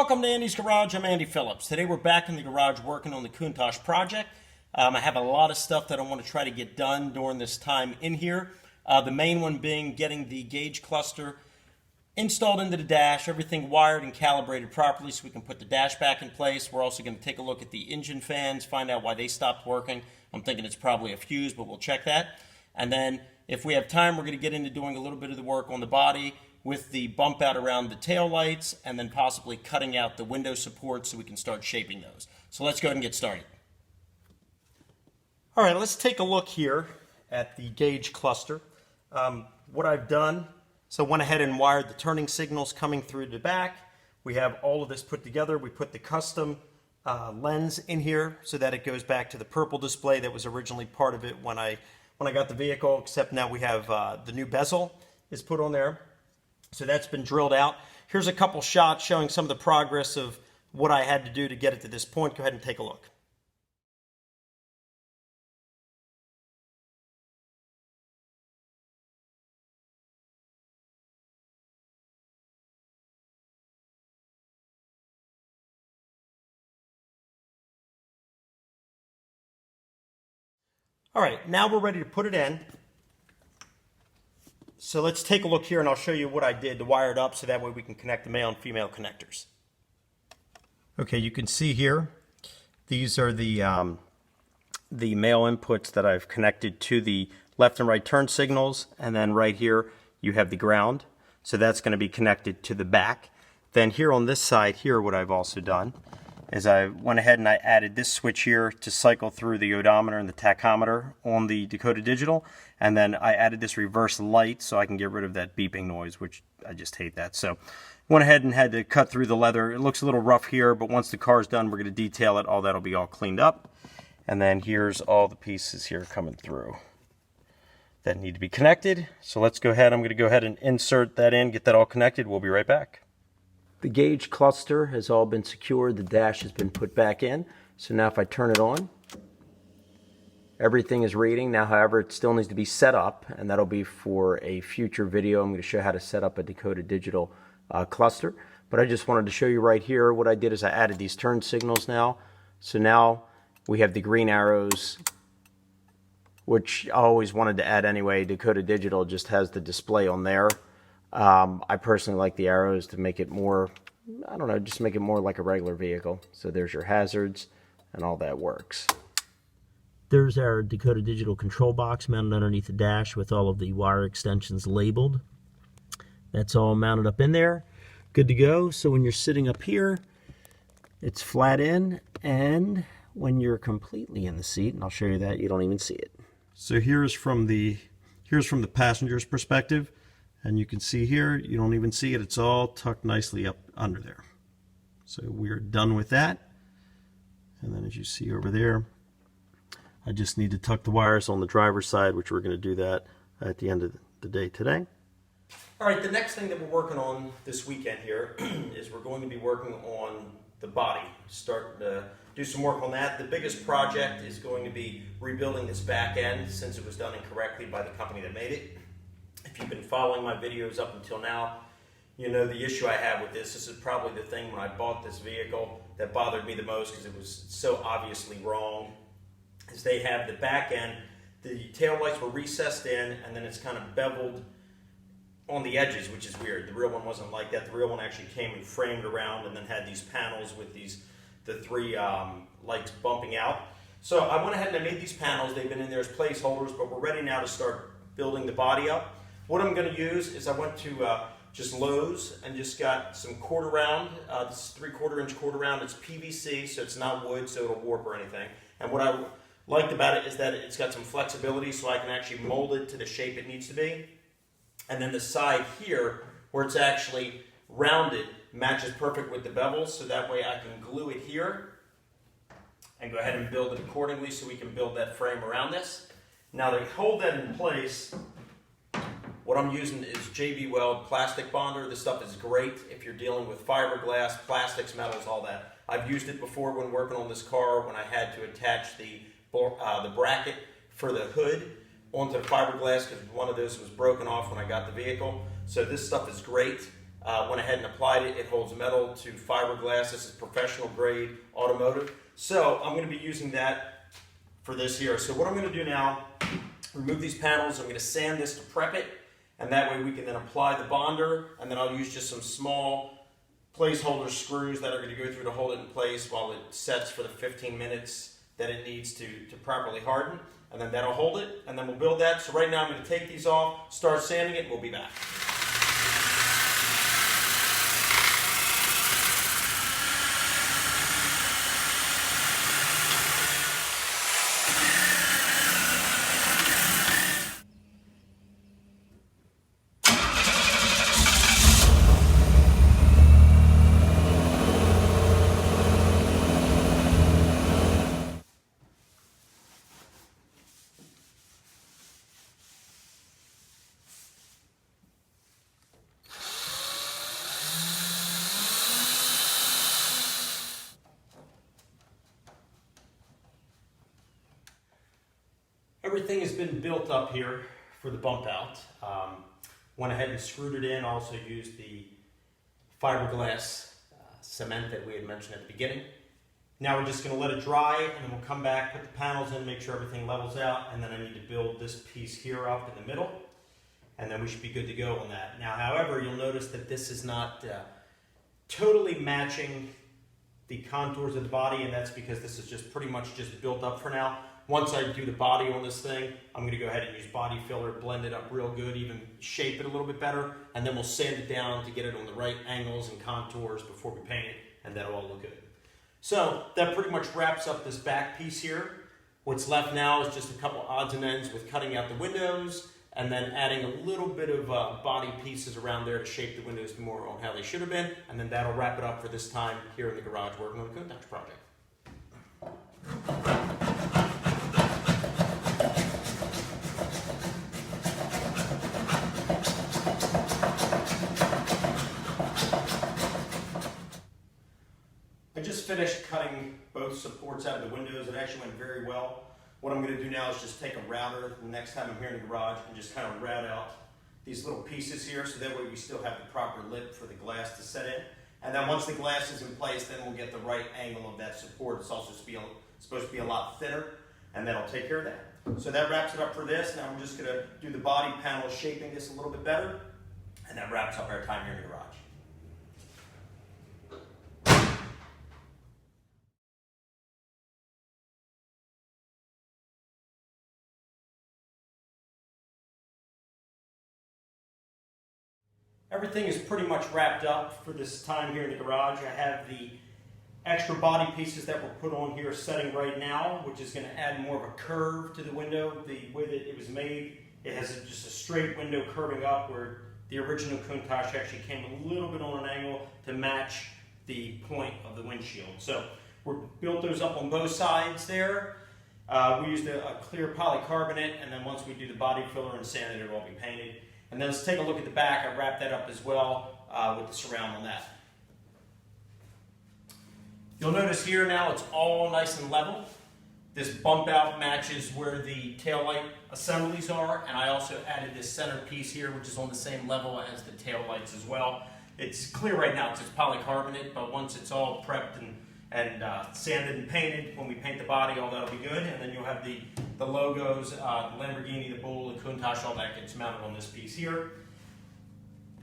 Welcome to Andy's Garage. I'm Andy Phillips. Today we're back in the garage working on the Countach project. I have a lot of stuff that I want to try to get done during this time in here. The main one being getting the gauge cluster installed into the dash, everything wired and calibrated properly so we can put the dash back in place. We're also going to take a look at the engine fans, find out why they stopped working. I'm thinking it's probably a fuse, but we'll check that. And then if we have time, we're going to get into doing a little bit of the work on the body with the bump out around the tail lights and then possibly cutting out the window supports so we can start shaping those. So let's go ahead and get started. All right, let's take a look here at the gauge cluster. What I've done, so went ahead and wired the turning signals coming through the back. We have all of this put together. We put the custom lens in here so that it goes back to the purple display that was originally part of it when I got the vehicle, except now we have the new bezel is put on there. So that's been drilled out. Here's a couple shots showing some of the progress of what I had to do to get it to this point. Go ahead and take a look. All right, now we're ready to put it in. So let's take a look here and I'll show you what I did to wire it up so that way we can connect the male and female connectors. Okay, you can see here, these are the male inputs that I've connected to the left and right turn signals, and then right here you have the ground. So that's going to be connected to the back. Then here on this side here, what I've also done is I went ahead and I added this switch here to cycle through the odometer and the tachometer on the Dakota Digital, and then I added this reverse light so I can get rid of that beeping noise, which I just hate that. So went ahead and had to cut through the leather. It looks a little rough here, but once the car's done, we're going to detail it. All that'll be all cleaned up. And then here's all the pieces here coming through that need to be connected. So let's go ahead. I'm going to go ahead and insert that in, get that all connected. We'll be right back. The gauge cluster has all been secured. The dash has been put back in. So now if I turn it on, everything is reading. Now, however, it still needs to be set up, and that'll be for a future video. I'm going to show you how to set up a Dakota Digital cluster. But I just wanted to show you right here what I did is I added these turn signals now. So now we have the green arrows, which I always wanted to add anyway. Dakota Digital just has the display on there. I personally like the arrows to make it more, I don't know, just make it more like a regular vehicle. So there's your hazards and all that works. There's our Dakota Digital control box mounted underneath the dash with all of the wire extensions labeled. That's all mounted up in there. Good to go. So when you're sitting up here, it's flat in, and when you're completely in the seat, and I'll show you that, you don't even see it. So here's from the passenger's perspective. And you can see here, you don't even see it. It's all tucked nicely up under there. So we're done with that. And then as you see over there, I just need to tuck the wires on the driver's side, which we're going to do that at the end of the day today. All right, the next thing that we're working on this weekend here is we're going to be working on the body. Start to do some work on that. The biggest project is going to be rebuilding this back end since it was done incorrectly by the company that made it. If you've been following my videos up until now, you know the issue I have with this. This is probably the thing when I bought this vehicle that bothered me the most because it was so obviously wrong. Is they have the back end, the tail lights were recessed in, and then it's kind of beveled on the edges, which is weird. The real one wasn't like that. The real one actually came and framed around and then had these panels with the three lights bumping out. So I went ahead and I made these panels. They've been in there as placeholders, but we're ready now to start building the body up. What I'm going to use is I went to just Lowe's and just got some quarter round. This is 3/4 inch quarter round. It's PVC, so it's not wood, so it'll warp or anything. And what I liked about it is that it's got some flexibility, so I can actually mold it to the shape it needs to be. And then the side here, where it's actually rounded, matches perfect with the bevels, so that way I can glue it here and go ahead and build it accordingly so we can build that frame around this. Now to hold that in place, what I'm using is Weld plastic bonder. This stuff is great if you're dealing with fiberglass, plastics, metals, all that. I've used it before when working on this car when I had to attach the bracket for the hood onto the fiberglass because one of those was broken off when I got the vehicle. So this stuff is great. Went ahead and applied it. It holds metal to fiberglass. This is professional grade automotive. So I'm going to be using that for this here. So what I'm going to do now, remove these panels. I'm going to sand this to prep it, and that way we can then apply the bonder, and then I'll use just some small placeholder screws that are going to go through to hold it in place while it sets for the 15 minutes that it needs to properly harden, and then that'll hold it, and then we'll build that. So right now I'm going to take these off, start sanding it, and we'll be back. Everything has been built up here for the bump out. Went ahead and screwed it in, also used the fiberglass cement that we had mentioned at the beginning. Now we're just going to let it dry, and then we'll come back, put the panels in, make sure everything levels out, and then I need to build this piece here up in the middle, and then we should be good to go on that. Now, however, you'll notice that this is not totally matching the contours of the body, and that's because this is just pretty much just built up for now. Once I do the body on this thing, I'm going to go ahead and use body filler, blend it up real good, even shape it a little bit better, and then we'll sand it down to get it on the right angles and contours before we paint it, and that'll all look good. So that pretty much wraps up this back piece here. What's left now is just a couple odds and ends with cutting out the windows and then adding a little bit of body pieces around there to shape the windows more on how they should have been, and then that'll wrap it up for this time here in the garage working on the Countach project. I just finished cutting both supports out of the windows. It actually went very well. What I'm going to do now is just take a router the next time I'm here in the garage and just kind of route out these little pieces here, so that way we still have the proper lip for the glass to set in. And then once the glass is in place, then we'll get the right angle of that support. It's also supposed to be a lot thinner, and that'll take care of that. So that wraps it up for this. Now we're just going to do the body panel, shaping this a little bit better, and that wraps up our time here in the garage. Everything is pretty much wrapped up for this time here in the garage. I have the extra body pieces that were put on here setting right now, which is going to add more of a curve to the window. The way that it was made, it has just a straight window curving up, where the original Countach actually came a little bit on an angle to match the point of the windshield. So we built those up on both sides there. We used a clear polycarbonate, and then once we do the body filler and sand it, it'll all be painted. And then let's take a look at the back. I wrapped that up as well with the surround on that. You'll notice here now it's all nice and level. This bump out matches where the taillight assemblies are, and I also added this center piece here, which is on the same level as the taillights as well. It's clear right now because it's polycarbonate, but once it's all prepped and sanded and painted, when we paint the body, all that'll be good. And then you'll have the logos, the Lamborghini, the Bull, the Countach, all that gets mounted on this piece here.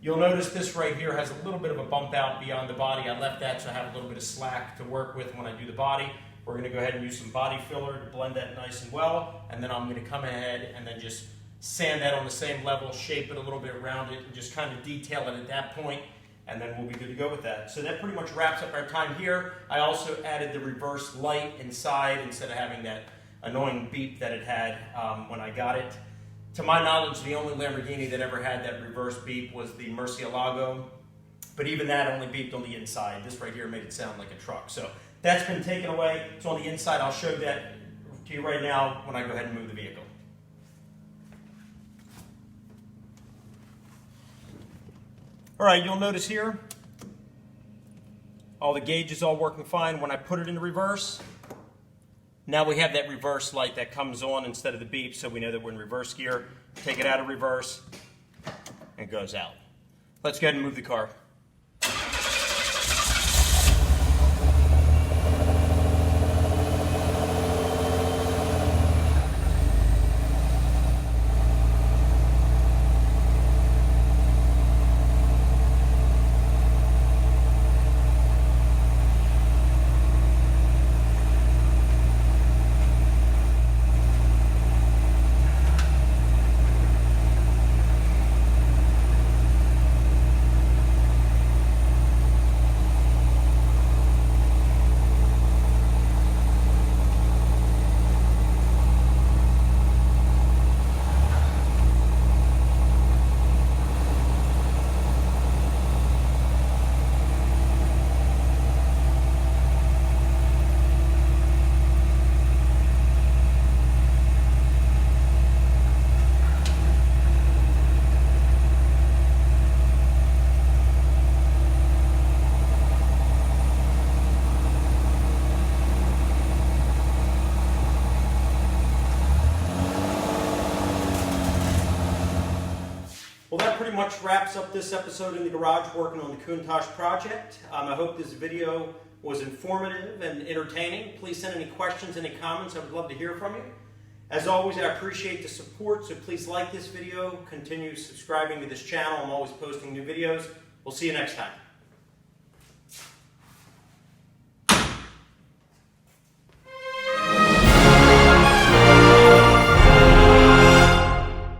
You'll notice this right here has a little bit of a bump out beyond the body. I left that so I have a little bit of slack to work with when I do the body. We're going to go ahead and use some body filler to blend that nice and well. And then I'm going to come ahead and then just sand that on the same level, shape it a little bit around it, and just kind of detail it at that point. And then we'll be good to go with that. So that pretty much wraps up our time here. I also added the reverse light inside instead of having that annoying beep that it had when I got it. To my knowledge, the only Lamborghini that ever had that reverse beep was the Murcielago, but even that only beeped on the inside. This right here made it sound like a truck. So that's been taken away. It's on the inside. I'll show that to you right now when I go ahead and move the vehicle. All right, you'll notice here, all the gauges all working fine. When I put it in reverse, now we have that reverse light that comes on instead of the beep, so we know that we're in reverse gear. Take it out of reverse, and it goes out. Let's go ahead and move the car. much wraps up this episode in the garage working on the Countach project. I hope this video was informative and entertaining. Please send any questions, any comments. I would love to hear from you. As always, I appreciate the support, so please like this video, continue subscribing to this channel. I'm always posting new videos. We'll see you next time.